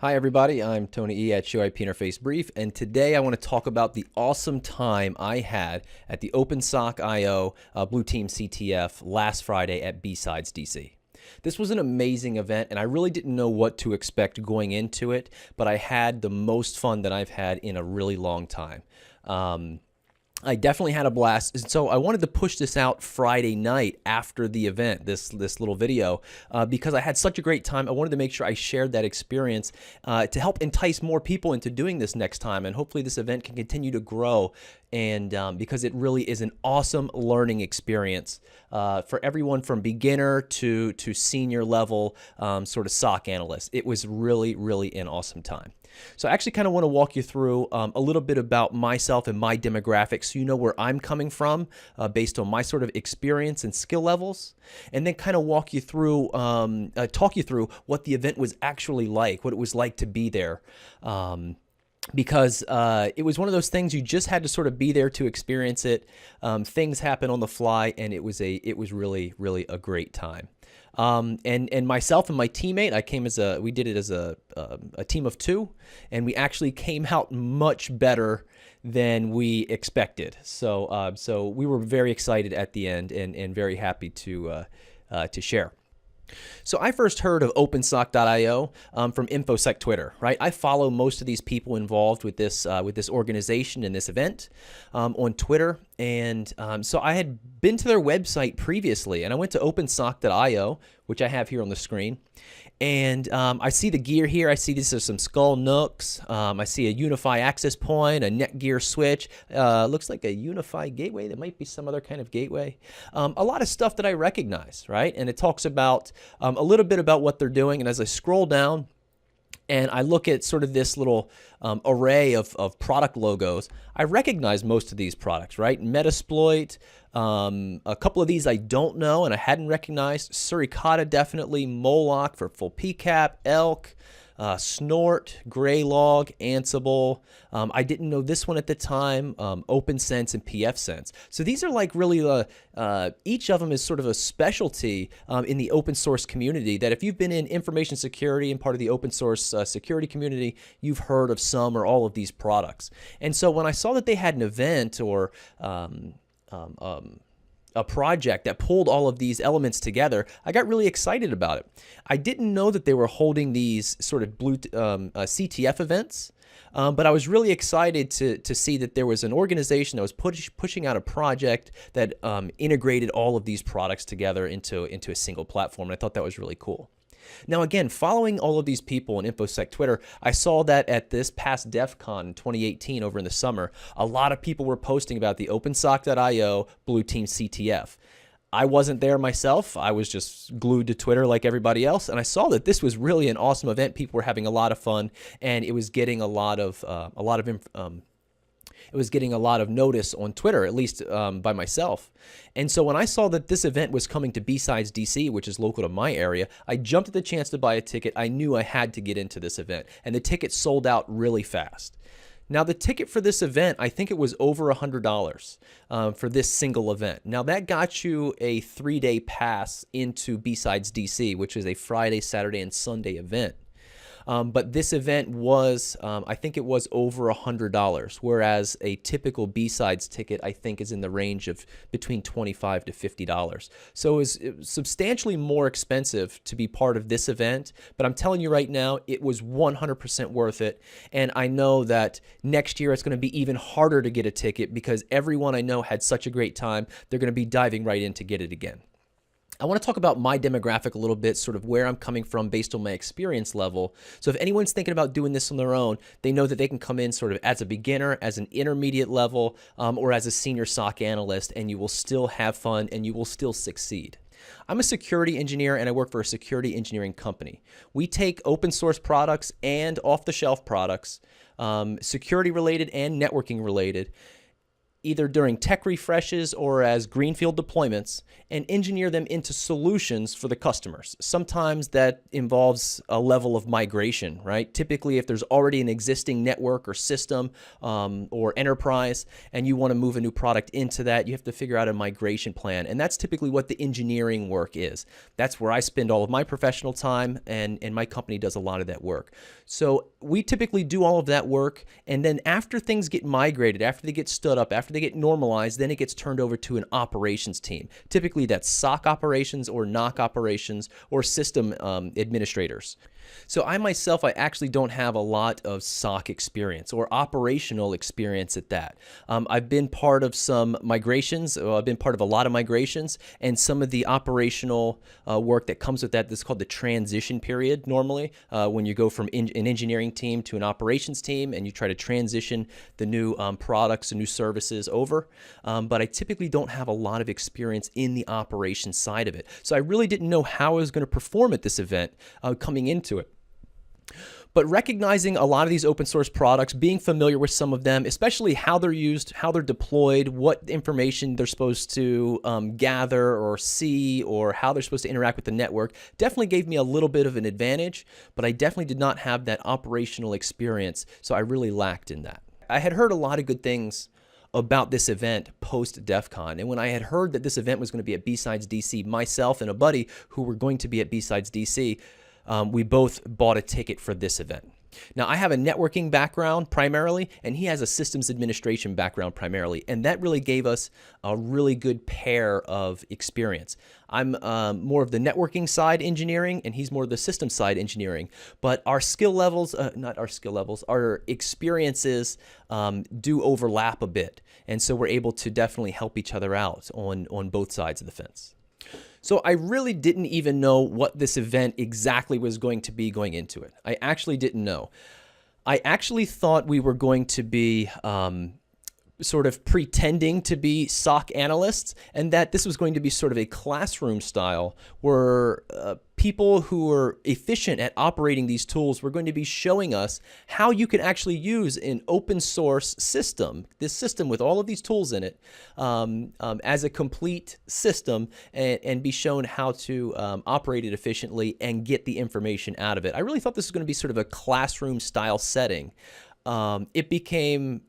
Hi everybody, I'm Tony E at Show IP Interface Brief, and today I want to talk about the awesome time I had at the OpenSOC IO Blue Team CTF last Friday at BSidesDC. This was an amazing event, and I really didn't know what to expect going into it, but I had the most fun that I've had in a really long time. I definitely had a blast, and so I wanted to push this out Friday night after the event, this little video, because I had such a great time. I wanted to make sure I shared that experience to help entice more people into doing this next time, and hopefully this event can continue to grow, and because it really is an awesome learning experience for everyone from beginner to senior level sort of SOC analyst. It was really an awesome time. So I actually kind of want to walk you through a little bit about myself and my demographics so you know where I'm coming from based on my sort of experience and skill levels, and then kind of walk you through, talk you through what the event was actually like, what it was like to be there. Because it was one of those things you just had to sort of be there to experience it. Things happen on the fly, and it was really a great time. And myself and my teammate, we did it as a team of two, and we actually came out much better than we expected. So we were very excited at the end and very happy to share. So I first heard of OpenSOC.io from InfoSec Twitter, right? I follow most of these people involved with this organization and this event on Twitter, and so I had been to their website previously, and I went to OpenSOC.io, which I have here on the screen, and I see the gear here. I see these are some Skull Nooks. I see a Unify access point, a Netgear switch. Looks like a Unify gateway. That might be some other kind of gateway. A lot of stuff that I recognize, right? And it talks about a little bit about what they're doing. And as I scroll down and I look at sort of this little array of product logos, I recognize most of these products, right? Metasploit, a couple of these I don't know and I hadn't recognized. Suricata definitely, Moloch for full PCAP, Elk, Snort, Graylog, Ansible. I didn't know this one at the time, OpenSense and PFSense. So these are like really, each of them is sort of a specialty in the open source community that if you've been in information security and part of the open source security community, you've heard of some or all of these products. And so when I saw that they had an event or a project that pulled all of these elements together, I got really excited about it. I didn't know that they were holding these sort of CTF events, but I was really excited to see that there was an organization that was pushing out a project that integrated all of these products together into a single platform, and I thought that was really cool. Now, again, following all of these people on InfoSec Twitter, I saw that at this past DEF CON 2018 over in the summer, a lot of people were posting about the OpenSOC.io Blue Team CTF. I wasn't there myself. I was just glued to Twitter like everybody else, and I saw that this was really an awesome event. People were having a lot of fun, and it was getting a lot of notice on Twitter, at least by myself. And so when I saw that this event was coming to BSidesDC, which is local to my area, I jumped at the chance to buy a ticket. I knew I had to get into this event, and the ticket sold out really fast. Now, the ticket for this event, I think it was over $100 for this single event. Now, that got you a 3-day pass into BSidesDC, which is a Friday, Saturday, and Sunday event. But this event was, I think it was over $100, whereas a typical B-Sides ticket, I think, is in the range of between $25 to $50. So it was substantially more expensive to be part of this event, but I'm telling you right now, it was 100% worth it. And I know that next year it's going to be even harder to get a ticket because everyone I know had such a great time, they're going to be diving right in to get it again. I want to talk about my demographic a little bit, sort of where I'm coming from based on my experience level. So if anyone's thinking about doing this on their own, they know that they can come in sort of as a beginner, as an intermediate level, or as a senior SOC analyst, and you will still have fun and you will still succeed. I'm a security engineer and I work for a security engineering company. We take open source products and off-the-shelf products, security related and networking related, either during tech refreshes or as greenfield deployments, and engineer them into solutions for the customers. Sometimes that involves a level of migration, right? Typically, if there's already an existing network or system or enterprise, and you want to move a new product into that, you have to figure out a migration plan. And that's typically what the engineering work is. That's where I spend all of my professional time, and my company does a lot of that work. So we typically do all of that work, and then after things get migrated, after they get stood up, after they get normalized, then it gets turned over to an operations team. Typically that's SOC operations or NOC operations or system administrators. So I myself, I actually don't have a lot of SOC experience or operational experience at that. I've been part of some migrations. I've been part of a lot of migrations, and some of the operational work that comes with that, this is called the transition period normally, when you go from an engineering team to an operations team and you try to transition the new products and new services over. But I typically don't have a lot of experience in the operations side of it. So I really didn't know how I was going to perform at this event coming into it. But recognizing a lot of these open source products, being familiar with some of them, especially how they're used, how they're deployed, what information they're supposed to gather or see, or how they're supposed to interact with the network, definitely gave me a little bit of an advantage, but I definitely did not have that operational experience, so I really lacked in that. I had heard a lot of good things about this event post DEF CON. And when I had heard that this event was going to be at BSidesDC, myself and a buddy who were going to be at BSidesDC, we both bought a ticket for this event. Now, I have a networking background primarily, and he has a systems administration background primarily, and that really gave us a really good pair of experience. I'm more of the networking side engineering, and he's more of the system side engineering, but our skill levels, our experiences do overlap a bit, and so we're able to definitely help each other out on both sides of the fence. So I really didn't even know what this event exactly was going to be going into it. I actually didn't know. I actually thought we were going to be sort of pretending to be SOC analysts, and that this was going to be sort of a classroom style where people who are efficient at operating these tools were going to be showing us how you can actually use an open source system, this system with all of these tools in it, as a complete system, and be shown how to operate it efficiently and get the information out of it. I really thought this was going to be sort of a classroom style setting. It became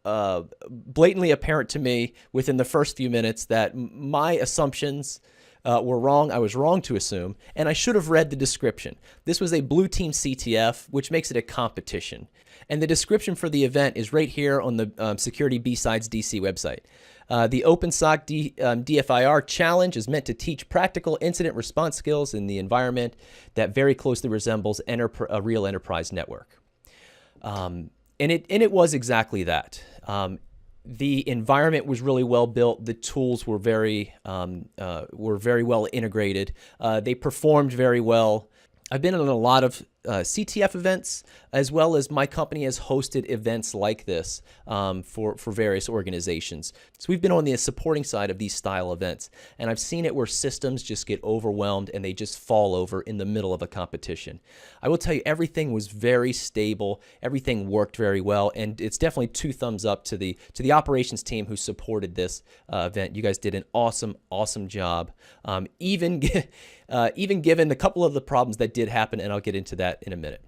blatantly apparent to me within the first few minutes that my assumptions were wrong. I was wrong to assume, and I should have read the description. This was a blue team CTF, which makes it a competition. And the description for the event is right here on the Security BSidesDC website. The OpenSOC DFIR challenge is meant to teach practical incident response skills in the environment that very closely resembles a real enterprise network. And it was exactly that. The environment was really well built. The tools were very well integrated. They performed very well. I've been on a lot of CTF events, as well as my company has hosted events like this for various organizations. So we've been on the supporting side of these style events, and I've seen it where systems just get overwhelmed and they just fall over in the middle of a competition. I will tell you, everything was very stable. Everything worked very well, and it's definitely 2 thumbs up to the operations team who supported this event. You guys did an awesome job, even given a couple of the problems that did happen, and I'll get into that in a minute.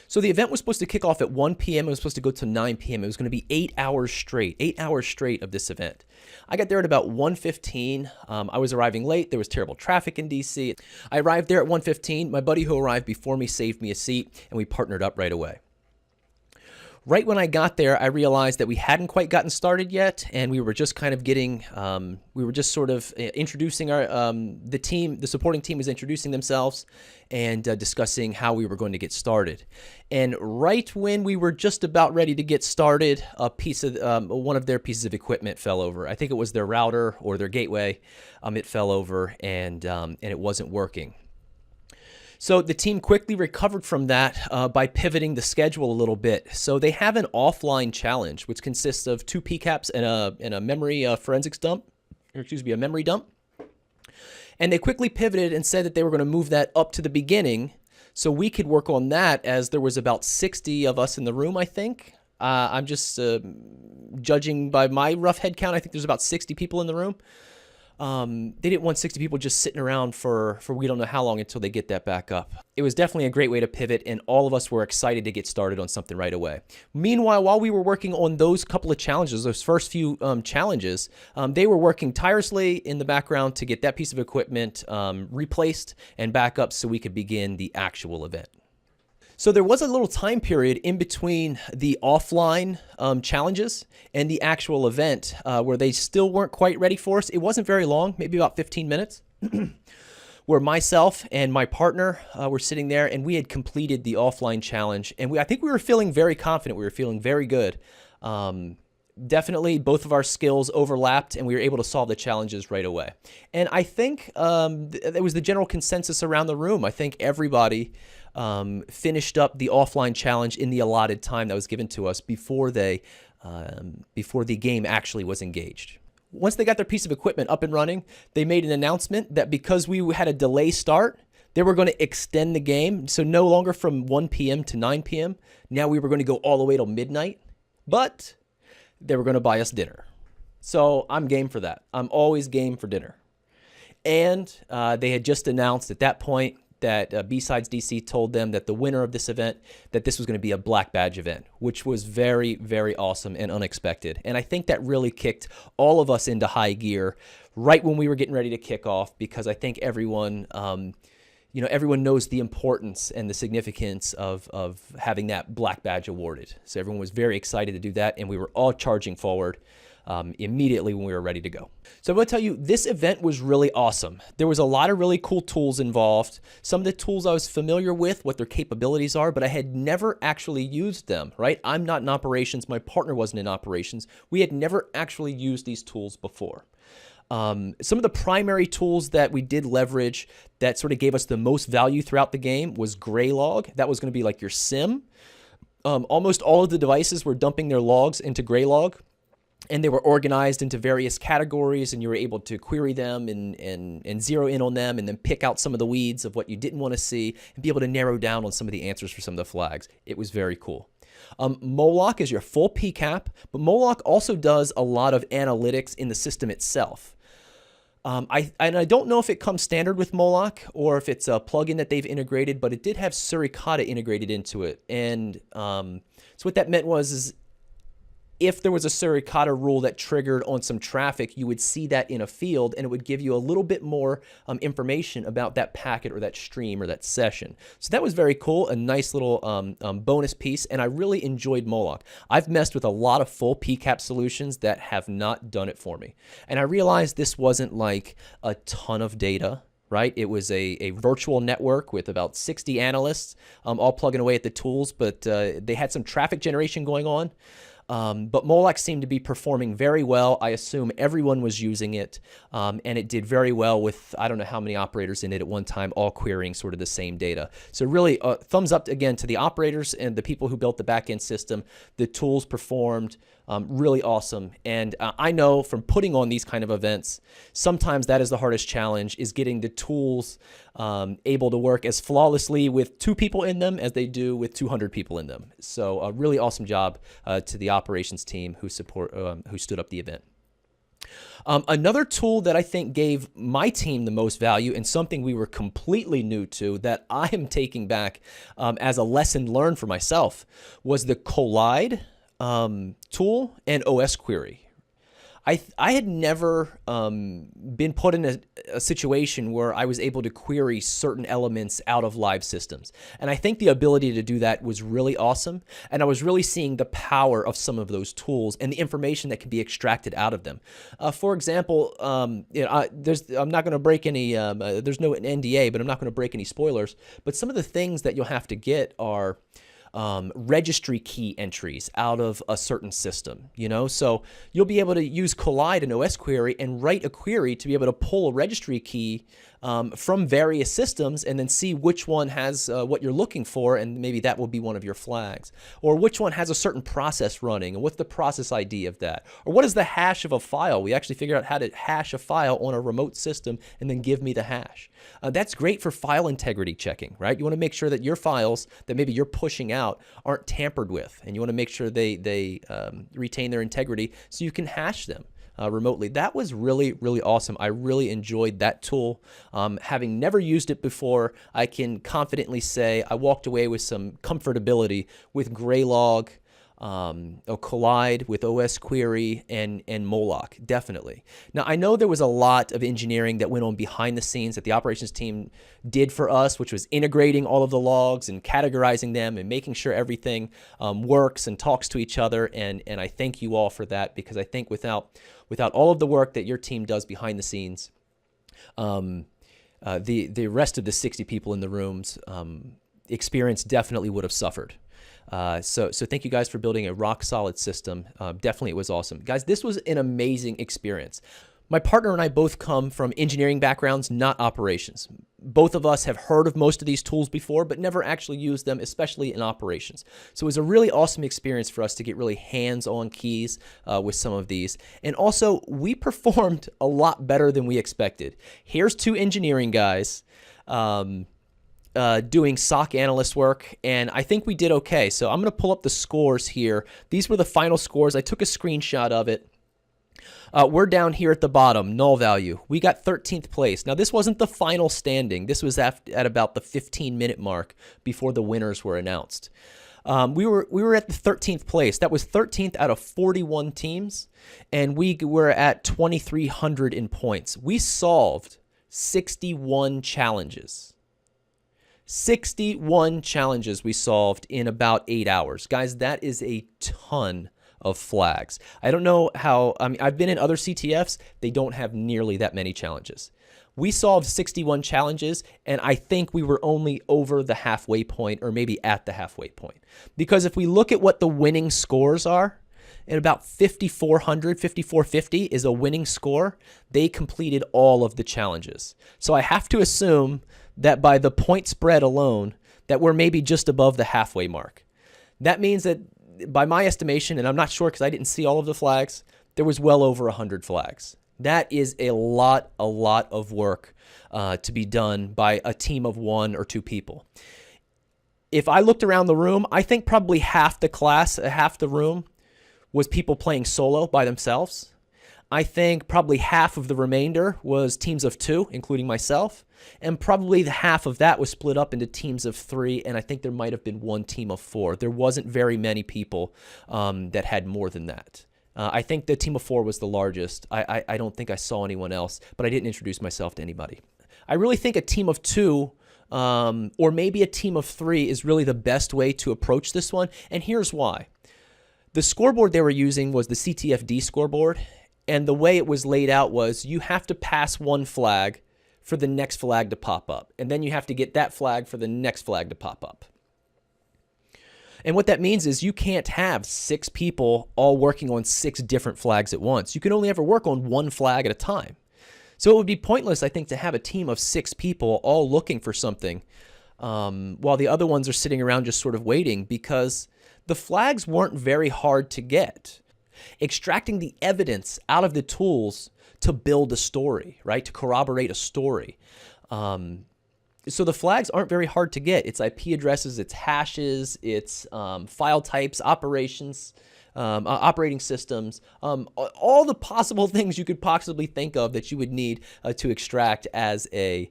So the event was supposed to kick off at 1 p.m. It was supposed to go to 9 p.m. It was going to be 8 hours straight of this event. I got there at about 1:15. I was arriving late. There was terrible traffic in DC. I arrived there at 1:15. My buddy who arrived before me saved me a seat, and we partnered up right away. Right when I got there, I realized that we hadn't quite gotten started yet, and we were just kind of getting, we were just sort of introducing our, the supporting team was introducing themselves and discussing how we were going to get started. And right when we were just about ready to get started, one of their pieces of equipment fell over. I think it was their router or their gateway. It fell over, and it wasn't working. So the team quickly recovered from that by pivoting the schedule a little bit. So they have an offline challenge, which consists of 2 PCAPs and a memory forensics dump, or excuse me, a memory dump. And they quickly pivoted and said that they were going to move that up to the beginning so we could work on that, as there was about 60 of us in the room, I think. I'm just judging by my rough head count. I think there's about 60 people in the room. They didn't want 60 people just sitting around for we don't know how long until they get that back up. It was definitely a great way to pivot, and all of us were excited to get started on something right away. Meanwhile, while we were working on those couple of challenges, those first few challenges, they were working tirelessly in the background to get that piece of equipment replaced and back up so we could begin the actual event. So there was a little time period in between the offline challenges and the actual event where they still weren't quite ready for us. It wasn't very long, maybe about 15 minutes, where myself and my partner were sitting there, and we had completed the offline challenge. And I think we were feeling very confident. We were feeling very good. Definitely both of our skills overlapped, and we were able to solve the challenges right away. And I think it was the general consensus around the room. I think everybody finished up the offline challenge in the allotted time that was given to us before the game actually was engaged. Once they got their piece of equipment up and running, they made an announcement that because we had a delay start, they were going to extend the game. So no longer from 1 p.m. to 9 p.m. Now we were going to go all the way till midnight, but they were going to buy us dinner. So I'm game for that. I'm always game for dinner. And they had just announced at that point that BSidesDC told them that the winner of this event, that this was going to be a black badge event, which was very, very awesome and unexpected. And I think that really kicked all of us into high gear right when we were getting ready to kick off, because I think everyone, everyone knows the importance and the significance of having that black badge awarded. So everyone was very excited to do that, and we were all charging forward immediately when we were ready to go. So I'm going to tell you, this event was really awesome. There was a lot of really cool tools involved. Some of the tools I was familiar with, what their capabilities are, but I had never actually used them, right? I'm not in operations. My partner wasn't in operations. We had never actually used these tools before. Some of the primary tools that we did leverage that sort of gave us the most value throughout the game was Graylog. That was going to be like your SIM. Almost all of the devices were dumping their logs into Graylog, and they were organized into various categories, and you were able to query them and zero in on them, and then pick out some of the weeds of what you didn't want to see and be able to narrow down on some of the answers for some of the flags. It was very cool. Moloch is your full PCAP, but Moloch also does a lot of analytics in the system itself. I don't know if it comes standard with Moloch or if it's a plugin that they've integrated, but it did have Suricata integrated into it. And so what that meant was if there was a Suricata rule that triggered on some traffic, you would see that in a field, and it would give you a little bit more information about that packet or that stream or that session. So that was very cool, a nice little bonus piece, and I really enjoyed Moloch. I've messed with a lot of full PCAP solutions that have not done it for me. And I realized this wasn't like a ton of data, right? It was a virtual network with about 60 analysts all plugging away at the tools, but they had some traffic generation going on. But Moloch seemed to be performing very well. I assume everyone was using it, and it did very well with, I don't know how many operators in it at one time, all querying sort of the same data. So really, thumbs up again to the operators and the people who built the backend system. The tools performed really awesome. And I know from putting on these kind of events, sometimes that is the hardest challenge, is getting the tools able to work as flawlessly with 2 people in them as they do with 200 people in them. So a really awesome job to the operations team who stood up the event. Another tool that I think gave my team the most value, and something we were completely new to that I am taking back as a lesson learned for myself, was the Collide tool and OS query. I had never been put in a situation where I was able to query certain elements out of live systems. And I think the ability to do that was really awesome. And I was really seeing the power of some of those tools and the information that can be extracted out of them. For example, I'm not going to break any, there's no NDA, but I'm not going to break any spoilers. But some of the things that you'll have to get are registry key entries out of a certain system, so you'll be able to use Collide and OS query and write a query to be able to pull a registry key from various systems and then see which one has what you're looking for, and maybe that will be one of your flags, or which one has a certain process running and what's the process ID of that, or what is the hash of a file. We actually figured out how to hash a file on a remote system and then give me the hash. That's great for file integrity checking, right? You want to make sure that your files that maybe you're pushing out out aren't tampered with, and you want to make sure they retain their integrity so you can hash them remotely. That was really, really awesome. I really enjoyed that tool. Having never used it before, I can confidently say I walked away with some comfortability with Graylog, Collide, with OS Query, and Moloch, definitely. Now, I know there was a lot of engineering that went on behind the scenes that the operations team did for us, which was integrating all of the logs and categorizing them and making sure everything works and talks to each other. And I thank you all for that, because I think without all of the work that your team does behind the scenes, the rest of the 60 people in the rooms experience definitely would have suffered. So thank you guys for building a rock solid system. Definitely, it was awesome. Guys, this was an amazing experience. My partner and I both come from engineering backgrounds, not operations. Both of us have heard of most of these tools before, but never actually used them, especially in operations. So it was a really awesome experience for us to get really hands-on keys with some of these. And also, we performed a lot better than we expected. Here's two engineering guys doing SOC analyst work, and I think we did okay. So I'm going to pull up the scores here. These were the final scores. I took a screenshot of it. We're down here at the bottom, null value. We got 13th place. Now, this wasn't the final standing. This was at about the 15-minute mark before the winners were announced. We were at the 13th place. That was 13th out of 41 teams, and we were at 2,300 in points. We solved 61 challenges. 61 challenges we solved in about 8 hours. Guys, that is a ton of flags. I don't know how, I mean, I've been in other CTFs, they don't have nearly that many challenges. We solved 61 challenges, and I think we were only over the halfway point, or maybe at the halfway point. Because if we look at what the winning scores are, at about 5,400, 5,450 is a winning score, they completed all of the challenges. So I have to assume that by the point spread alone, that we're maybe just above the halfway mark. That means that by my estimation, and I'm not sure because I didn't see all of the flags, there was well over 100 flags. That is a lot of work to be done by a team of 1 or 2 people. If I looked around the room, I think probably half the class, half the room was people playing solo by themselves. I think probably half of the remainder was teams of 2, including myself. And probably the half of that was split up into teams of 3, and I think there might have been 1 team of 4. There wasn't very many people that had more than that. I think the team of 4 was the largest. I don't think I saw anyone else, but I didn't introduce myself to anybody. I really think a team of 2 or maybe a team of 3 is really the best way to approach this one, and here's why. The scoreboard they were using was the CTF scoreboard, and the way it was laid out was you have to pass 1 flag for the next flag to pop up. And then you have to get that flag for the next flag to pop up. And what that means is you can't have 6 people all working on 6 different flags at once. You can only ever work on 1 flag at a time. So it would be pointless, I think, to have a team of 6 people all looking for something while the other ones are sitting around just sort of waiting, because the flags weren't very hard to get. Extracting the evidence out of the tools to build a story, right? To corroborate a story. So the flags aren't very hard to get. It's IP addresses, it's hashes, it's file types, operations, operating systems, all the possible things you could possibly think of that you would need to extract as a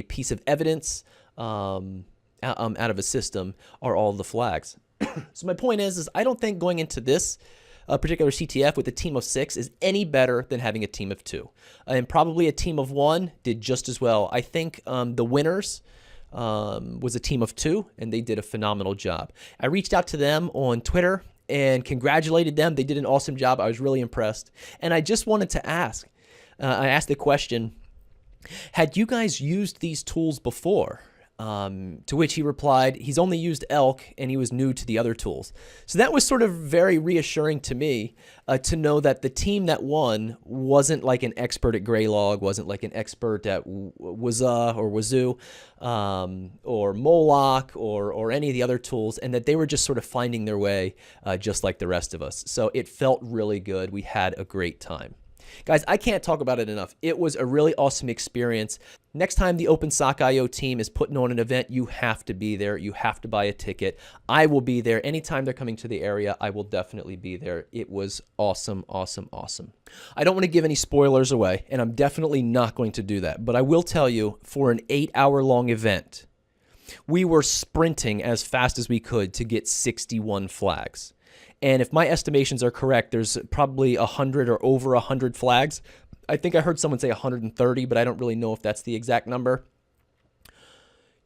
piece of evidence out of a system are all the flags. So my point is I don't think going into this a particular CTF with a team of 6 is any better than having a team of 2. And probably a team of 1 did just as well. I think the winners was a team of 2, and they did a phenomenal job. I reached out to them on Twitter and congratulated them. They did an awesome job. I was really impressed. And I just wanted to ask, I asked the question, had you guys used these tools before? To which he replied, he's only used Elk and he was new to the other tools. So that was sort of very reassuring to me to know that the team that won wasn't like an expert at Graylog, wasn't like an expert at Wazoo or Wazoo or Moloch or any of the other tools, and that they were just sort of finding their way just like the rest of us. So it felt really good. We had a great time. Guys, I can't talk about it enough. It was a really awesome experience. Next time the OpenSOC IO team is putting on an event, you have to be there. You have to buy a ticket. I will be there. Anytime they're coming to the area, I will definitely be there. It was awesome, awesome, awesome. I don't want to give any spoilers away, and I'm definitely not going to do that. But I will tell you, for an 8-hour-long event, we were sprinting as fast as we could to get 61 flags. And if my estimations are correct, there's probably 100 or over 100 flags. I think I heard someone say 130, but I don't really know if that's the exact number.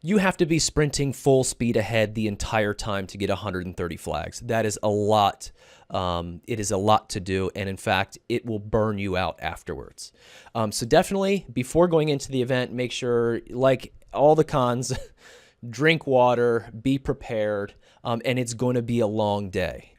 You have to be sprinting full speed ahead the entire time to get 130 flags. That is a lot. It is a lot to do, and in fact, it will burn you out afterwards. So definitely, before going into the event, make sure, like all the cons, drink water, be prepared, and it's going to be a long day.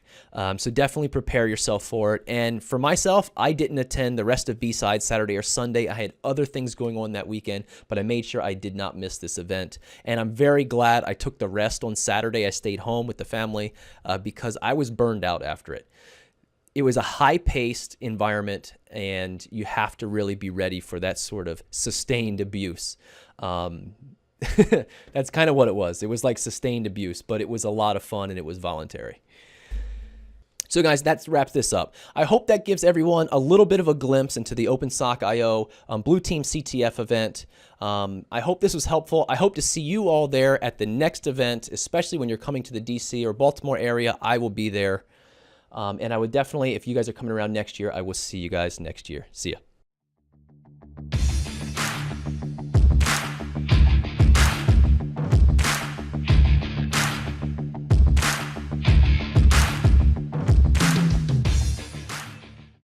So definitely prepare yourself for it. And for myself, I didn't attend the rest of B-Sides Saturday or Sunday. I had other things going on that weekend, but I made sure I did not miss this event. And I'm very glad I took the rest on Saturday. I stayed home with the family because I was burned out after it. It was a high-paced environment, and you have to really be ready for that sort of sustained abuse. That's kind of what it was. It was like sustained abuse, but it was a lot of fun, and it was voluntary. So guys, that wraps this up. I hope that gives everyone a little bit of a glimpse into the OpenSOC IO Blue Team CTF event. I hope this was helpful. I hope to see you all there at the next event, especially when you're coming to the DC or Baltimore area. I will be there. And I would definitely, if you guys are coming around next year, I will see you guys next year. See ya.